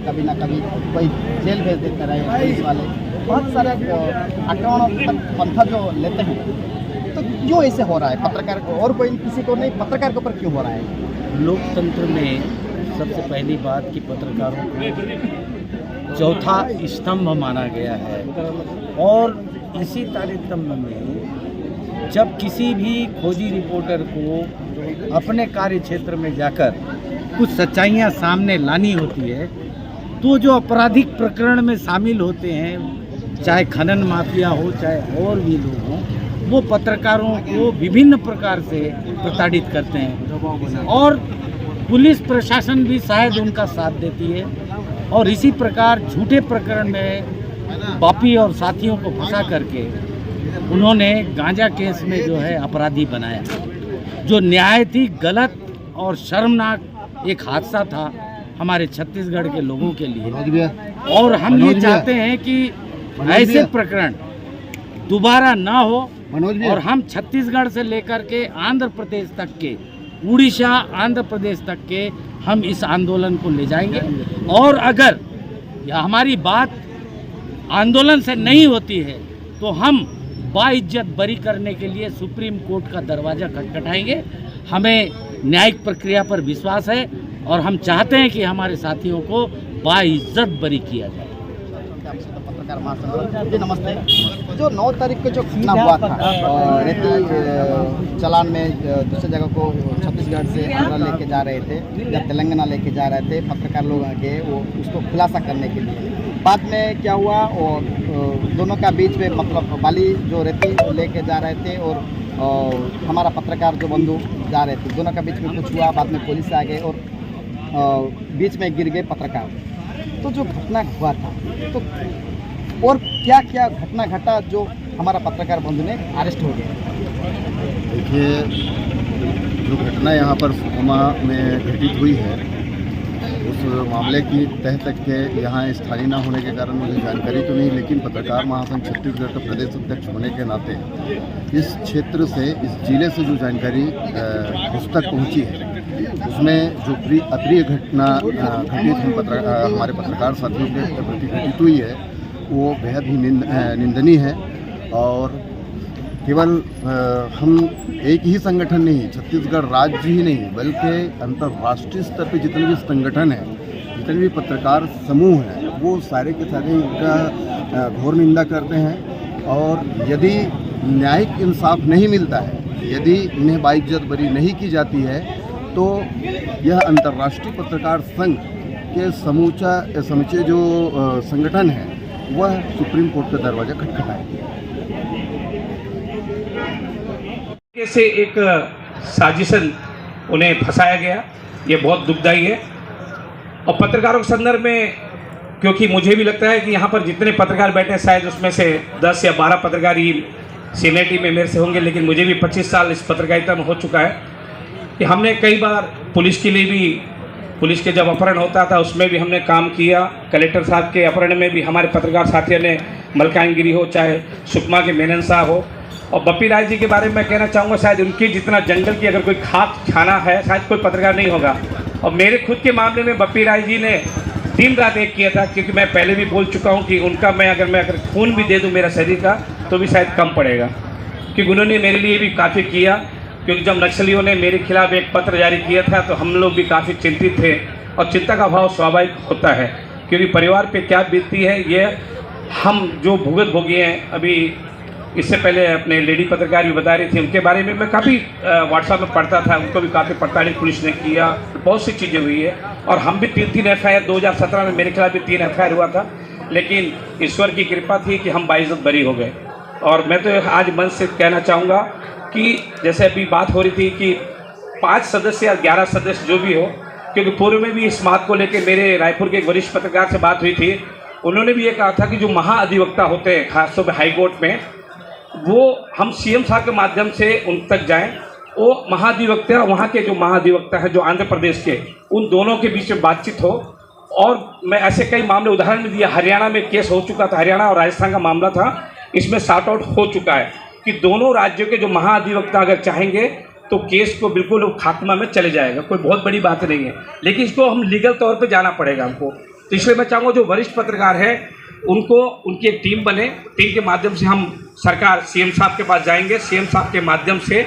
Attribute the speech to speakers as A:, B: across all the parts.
A: कभी ना कभी कोई जेल भेज देते रहे पुलिस वाले, बहुत सारे आक्रमण पंथा जो लेते हैं, तो क्यों ऐसे हो रहा है पत्रकार को, और कोई किसी को नहीं, पत्रकार के ऊपर क्यों हो रहा है?
B: लोकतंत्र में सबसे पहली बात कि पत्रकारों को चौथा स्तंभ माना गया है, और इसी तारतम्य में जब किसी भी खोजी रिपोर्टर को अपने कार्य क्षेत्र में जाकर कुछ सच्चाइयाँ सामने लानी होती है, तो जो आपराधिक प्रकरण में शामिल होते हैं, चाहे खनन माफिया हो चाहे और भी लोग हों, वो पत्रकारों को विभिन्न प्रकार से प्रताड़ित करते हैं, और पुलिस प्रशासन भी शायद उनका साथ देती है। और इसी प्रकार झूठे प्रकरण में बापी और साथियों को फंसा करके उन्होंने गांजा केस में जो है अपराधी बनाया, जो नहायत ही गलत और शर्मनाक एक हादसा था हमारे छत्तीसगढ़ के लोगों के लिए। और हम ये चाहते हैं कि ऐसे प्रकरण दोबारा ना हो, और हम छत्तीसगढ़ से लेकर के आंध्र प्रदेश तक के, उड़ीसा आंध्र प्रदेश तक के हम इस आंदोलन को ले जाएंगे। और अगर हमारी बात आंदोलन से नहीं होती है तो हम बाइज्जत बरी करने के लिए सुप्रीम कोर्ट का दरवाज़ा खटखटाएंगे। हमें न्यायिक प्रक्रिया पर विश्वास है और हम चाहते हैं कि हमारे साथियों को बाइज्जत बरी किया जाए।
A: पत्रकार महासंघ जी नमस्ते। जो 9 तारीख को जो घटना हुआ था रेती चालान में, दूसरी जगह को छत्तीसगढ़ से आंध्र लेके जा रहे थे या तेलंगाना लेके जा रहे थे पत्रकार लोग के, वो उसको खुलासा करने के लिए, बाद में क्या हुआ, और दोनों का बीच में मतलब बाली जो रेती लेके जा रहे थे और हमारा पत्रकार जो बंधु जा रहे थे, दोनों का बीच में कुछ हुआ, बाद में पुलिस आ गए और बीच में गिर गए पत्रकार। तो जो घटना हुआ था, तो और क्या क्या घटना घटा जो हमारा पत्रकार बंधु ने अरेस्ट हो गया?
C: देखिए, जो घटना यहाँ पर सुकमा में घटित हुई है, उस मामले की तह तक के यहाँ स्थानीय न होने के कारण मुझे जानकारी तो नहीं, लेकिन पत्रकार महासंघ छत्तीसगढ़ का प्रदेश अध्यक्ष होने के नाते इस क्षेत्र से, इस जिले से जो जानकारी उस तक पहुँची है, उसमें जो अप्रिय घटना घटित हमारे पत्रकार साथियों के प्रति घटित हुई है, वो बेहद ही निंदनीय है। और केवल हम एक ही संगठन नहीं, छत्तीसगढ़ राज्य ही नहीं, बल्कि अंतर्राष्ट्रीय स्तर पे जितने भी संगठन हैं, जितने भी पत्रकार समूह हैं, वो सारे के सारे इनका घोर निंदा करते हैं। और यदि न्यायिक इंसाफ नहीं मिलता है, यदि इन्हें बाइज्जत बरी नहीं की जाती है, तो यह अंतर्राष्ट्रीय पत्रकार संघ के समूचे जो संगठन है, वह सुप्रीम कोर्ट का दरवाजा खटखटाएंगे।
D: से एक साजिशन उन्हें फंसाया गया, ये बहुत दुखदायी है। और पत्रकारों के संदर्भ में, क्योंकि मुझे भी लगता है कि यहाँ पर जितने पत्रकार बैठे हैं, शायद उसमें से 10 या 12 पत्रकार ही सीनियर टीम में मेरे से होंगे, लेकिन मुझे भी 25 साल इस पत्रकारिता में हो चुका है कि हमने कई बार पुलिस के लिए भी, पुलिस के जब अपहरण होता था उसमें भी हमने काम किया। कलेक्टर साहब के अपहरण में भी हमारे पत्रकार साथियों ने, मलकानगिरी हो चाहे सुकमा के मेनन साहब हो। और बप्पी राय जी के बारे में मैं कहना चाहूँगा, शायद उनके जितना जंगल की अगर कोई खाक खाना है, शायद कोई पत्रकार नहीं होगा। और मेरे खुद के मामले में बप्पी राय जी ने दिन रात एक किया था, क्योंकि मैं पहले भी बोल चुका हूँ कि उनका मैं अगर खून भी दे दूँ मेरा शरीर का, तो भी शायद कम पड़ेगा, क्योंकि उन्होंने मेरे लिए भी काफ़ी किया। क्योंकि जब नक्सलियों ने मेरे खिलाफ एक पत्र जारी किया था, तो हम लोग भी काफ़ी चिंतित थे, और चिंता का भाव स्वाभाविक होता है, क्योंकि परिवार पे क्या बीतती है, ये हम जो भुगत भोगी हैं। अभी इससे पहले अपने लेडी पत्रकार भी बता रही थी, उनके बारे में मैं काफ़ी व्हाट्सएप में पढ़ता था, उनको भी काफ़ी पड़ताल पुलिस ने किया, बहुत सी चीज़ें हुई है। और हम भी 3 FIR 2017 में मेरे खिलाफ भी 3 FIR हुआ था, लेकिन ईश्वर की कृपा थी कि हम बाइज्जत बरी हो गए। और मैं तो आज मन से कहना चाहूँगा कि जैसे अभी बात हो रही थी कि 5 सदस्य या 11 सदस्य जो भी हो, क्योंकि पूर्व में भी इस बात को लेकर मेरे रायपुर के एक वरिष्ठ पत्रकार से बात हुई थी, उन्होंने भी ये कहा था कि जो महाअधिवक्ता होते हैं खासतौर पर हाईकोर्ट में, वो हम CM साहब के माध्यम से उन तक जाएं। वो महाधिवक्ता, वहाँ के जो महाधिवक्ता हैं जो आंध्र प्रदेश के, उन दोनों के बीच में बातचीत हो। और मैं ऐसे कई मामले उदाहरण भी दिया, हरियाणा में केस हो चुका था, हरियाणा और राजस्थान का मामला था, इसमें सॉर्ट आउट हो चुका है कि दोनों राज्यों के जो महाधिवक्ता अगर चाहेंगे तो केस को बिल्कुल खात्मा में चले जाएगा, कोई बहुत बड़ी बात नहीं है। लेकिन इसको हम लीगल तौर पे जाना पड़ेगा हमको। तो इसलिए मैं चाहूँगा जो वरिष्ठ पत्रकार है उनको उनकी एक टीम बने, टीम के माध्यम से हम सरकार सीएम साहब के पास जाएंगे, सीएम साहब के माध्यम से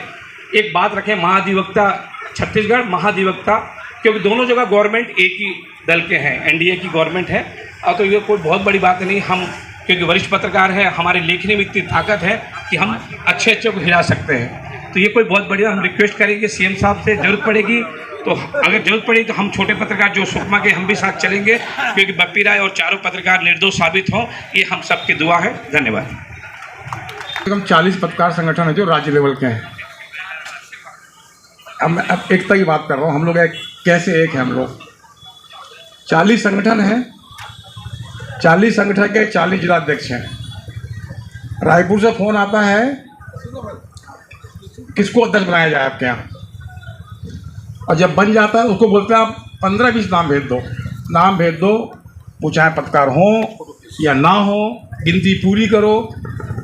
D: एक बात रखें, महाधिवक्ता छत्तीसगढ़, महाधिवक्ता, क्योंकि दोनों जगह गवर्नमेंट एक ही दल के हैं, एनडीए की गवर्नमेंट है। और तो ये कोई बहुत बड़ी बात नहीं, हम क्योंकि वरिष्ठ पत्रकार हैं, हमारे लेखनी में इतनी ताकत है कि हम अच्छे को हिला सकते हैं। तो ये कोई बहुत बढ़िया, हम रिक्वेस्ट करेंगे सीएम साहब से, ज़रूरत पड़ेगी तो अगर जरूरत पड़ेगी तो हम छोटे पत्रकार जो सुकमा के हम भी साथ चलेंगे, क्योंकि बप्पी राय और चारों पत्रकार निर्दोष साबित हों, ये हम सबकी दुआ है। धन्यवाद।
E: कम 40 पत्रकार संगठन है जो राज्य लेवल के हैं। अब एकता की बात कर रहा हूँ, हम लोग कैसे एक हैं हम लोग। 40 संगठन हैं, 40 संगठन के 40 जिलाध्यक्ष हैं। रायपुर से फोन आता है किसको अध्यक्ष बनाया जाए आपके यहाँ, और जब बन जाता है उसको बोलते हैं आप 15-20 नाम भेज दो, नाम भेज दो, वो चाहे पत्रकार हो या ना हो, गिनती पूरी करो,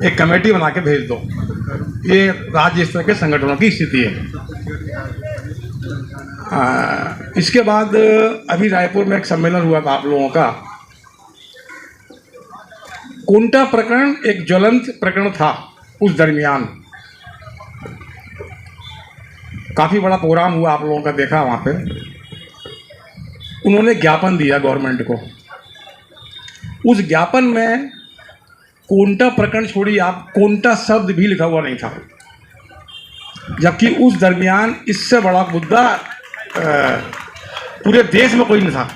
E: एक कमेटी बना के भेज दो। ये राज्य स्तर के संगठनों की स्थिति है। इसके बाद अभी रायपुर में एक सम्मेलन हुआ था आप लोगों का। कोंटा प्रकरण एक ज्वलंत प्रकरण था उस दरमियान, काफ़ी बड़ा प्रोग्राम हुआ, आप लोगों का देखा वहाँ पे। उन्होंने ज्ञापन दिया गवर्नमेंट को, उस ज्ञापन में कोंटा प्रकरण छोड़िए आप, कोंटा शब्द भी लिखा हुआ नहीं था, जबकि उस दरमियान इससे बड़ा मुद्दा पूरे देश में कोई नहीं था।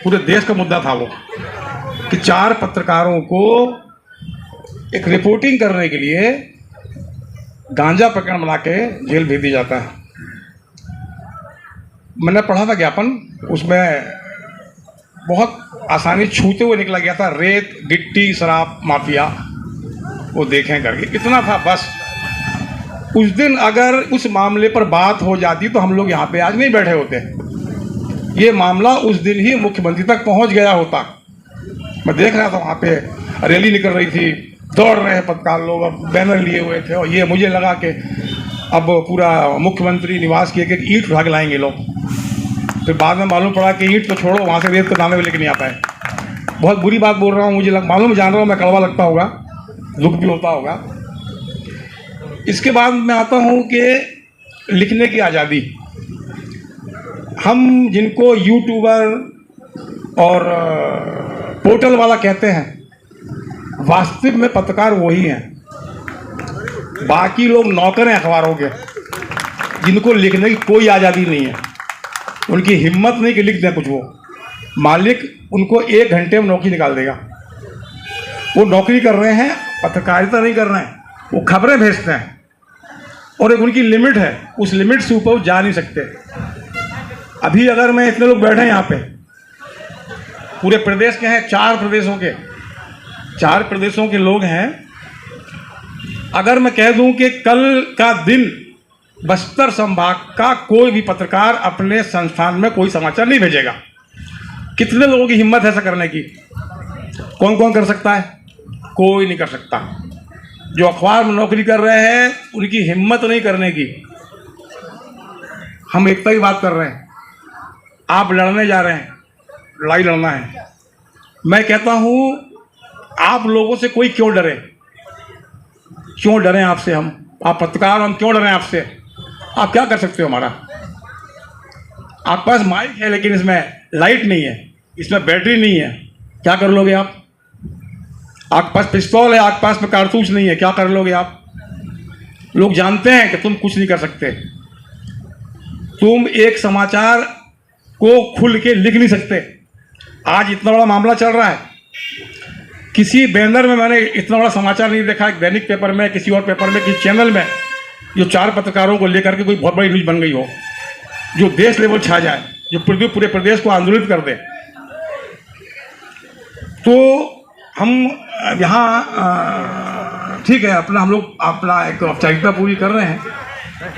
E: पूरे देश का मुद्दा था वो कि 4 पत्रकारों को एक रिपोर्टिंग करने के लिए गांजा प्रकरण बना के जेल भेज दिया जाता है। मैंने पढ़ा था ज्ञापन, उसमें बहुत आसानी छूते हुए निकला गया था, रेत गिट्टी शराब माफिया वो देखें करके, इतना था बस। उस दिन अगर उस मामले पर बात हो जाती तो हम लोग यहाँ पे आज नहीं बैठे होते। ये मामला उस दिन ही मुख्यमंत्री तक पहुँच गया होता। मैं देख रहा था वहाँ पे रैली निकल रही थी, दौड़ रहे हैं पत्रकार लोग, अब बैनर लिए हुए थे, और ये मुझे लगा कि अब पूरा मुख्यमंत्री निवास की एक ईंट उठा के लाएंगे लोग। फिर बाद में मालूम पड़ा कि ईंट तो छोड़ो, वहाँ से रेत के दाने भी लेके नहीं आ पाए। बहुत बुरी बात बोल रहा हूँ, मुझे मालूम, जान रहा हूँ मैं, कड़वा लगता होगा, दुख भी होता होगा। इसके बाद मैं आता हूँ कि लिखने की आज़ादी। हम जिनको यूट्यूबर और पोर्टल वाला कहते हैं, वास्तविक में पत्रकार वही हैं। बाकी लोग नौकर हैं अखबारों के, जिनको लिखने की कोई आज़ादी नहीं है, उनकी हिम्मत नहीं कि लिख दें कुछ। वो मालिक उनको 1 घंटे में नौकरी निकाल देगा। वो नौकरी कर रहे हैं, पत्रकारिता नहीं कर रहे हैं, वो खबरें भेजते हैं, और एक उनकी लिमिट है, उस लिमिट से ऊपर जा नहीं सकते। अभी अगर मैं इतने लोग बैठे हैं यहाँ पे, पूरे प्रदेश के हैं, 4 प्रदेशों के लोग हैं। अगर मैं कह दूं कि कल का दिन बस्तर संभाग का कोई भी पत्रकार अपने संस्थान में कोई समाचार नहीं भेजेगा, कितने लोगों की हिम्मत है ऐसा करने की? कौन कौन कर सकता है? कोई नहीं कर सकता। जो अखबार में नौकरी कर रहे हैं उनकी हिम्मत नहीं करने की। हम एकता की बात कर रहे हैं, आप लड़ने जा रहे हैं, लड़ाई लड़ना है। मैं कहता हूँ आप लोगों से कोई क्यों डरे? क्यों डरें आपसे? हम आप पत्रकार, हम क्यों डरें आपसे? आप क्या कर सकते हो? हमारा आपके पास माइक है लेकिन इसमें लाइट नहीं है, इसमें बैटरी नहीं है, क्या कर लोगे आप? आपके पास पिस्तौल है, आपके पास में कारतूस नहीं है, क्या कर लोगे आप? लोग जानते हैं कि तुम कुछ नहीं कर सकते। तुम एक समाचार को खुल के लिख नहीं सकते। आज इतना बड़ा मामला चल रहा है, किसी बैनर में मैंने इतना बड़ा समाचार नहीं देखा, एक दैनिक पेपर में, किसी और पेपर में, किसी चैनल में, जो 4 पत्रकारों को लेकर के कोई बहुत बड़ी न्यूज़ बन गई हो, जो देश लेवल छा जाए, जो पूरे प्रदेश को आंदोलित कर दे। तो हम यहाँ ठीक है, अपना हम लोग अपना एक औपचारिकता पूरी कर रहे हैं।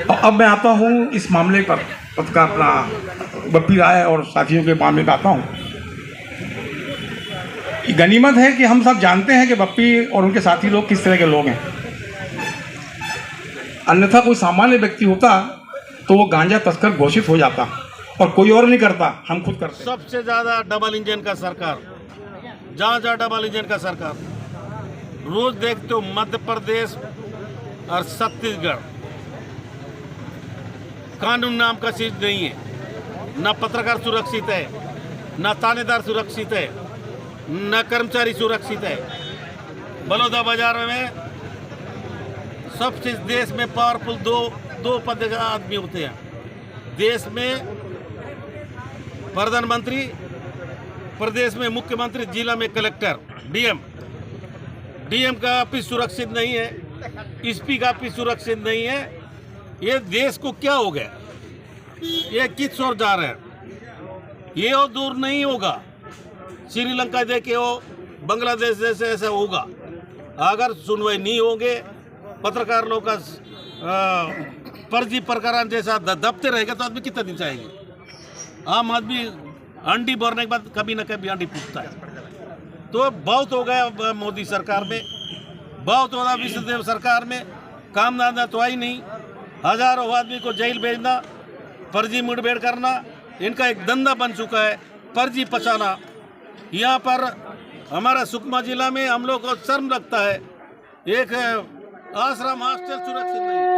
E: और अब मैं आता हूँ इस मामले पर, पत्रकार अपना बप्पी राय और साथियों के मामले में आता हूँ। गनीमत है कि हम सब जानते हैं कि बप्पी और उनके साथी लोग किस तरह के लोग हैं। अन्यथा कोई सामान्य व्यक्ति होता तो वो गांजा तस्कर घोषित हो जाता, और कोई और नहीं करता, हम खुद करते।
F: सबसे ज़्यादा डबल इंजन का सरकार जहाँ जहाँ डबल इंजन का सरकार। रोज देखते हो मध्य प्रदेश और छत्तीसगढ़ कानून नाम का चीज नहीं है, न पत्रकार सुरक्षित है, न थानेदार सुरक्षित है, न कर्मचारी सुरक्षित है। बलौदा बाजार में सबसे देश में पावरफुल दो पद के आदमी होते हैं। देश में प्रधानमंत्री, प्रदेश में मुख्यमंत्री, जिला में कलेक्टर, डीएम का ऑफिस सुरक्षित नहीं है, एसपी का ऑफिस सुरक्षित नहीं है। ये देश को क्या हो गया? ये किस ओर जा रहे हैं? ये और दूर नहीं होगा। श्रीलंका देखे हो, बांग्लादेश जैसे ऐसा होगा। अगर सुनवाई नहीं होंगे, पत्रकार लोग का फर्जी प्रकरण जैसा दबते रहेगा तो आदमी कितना दिन चाहेंगे? आम आदमी अंडी भरने के बाद कभी ना कभी अंडी पूछता है। तो बहुत हो गया मोदी सरकार में, बहुत हो रहा विष्णुदेव सरकार में। काम धंधा तो आई नहीं, हजारों आदमी को जेल भेजना, फर्जी मुठभेड़ करना, इनका एक धंधा बन चुका है, फर्जी पचाना। यहाँ पर हमारा सुकमा जिला में हम लोग को शर्म लगता है, एक आश्रम हॉस्टल सुरक्षित नहीं है।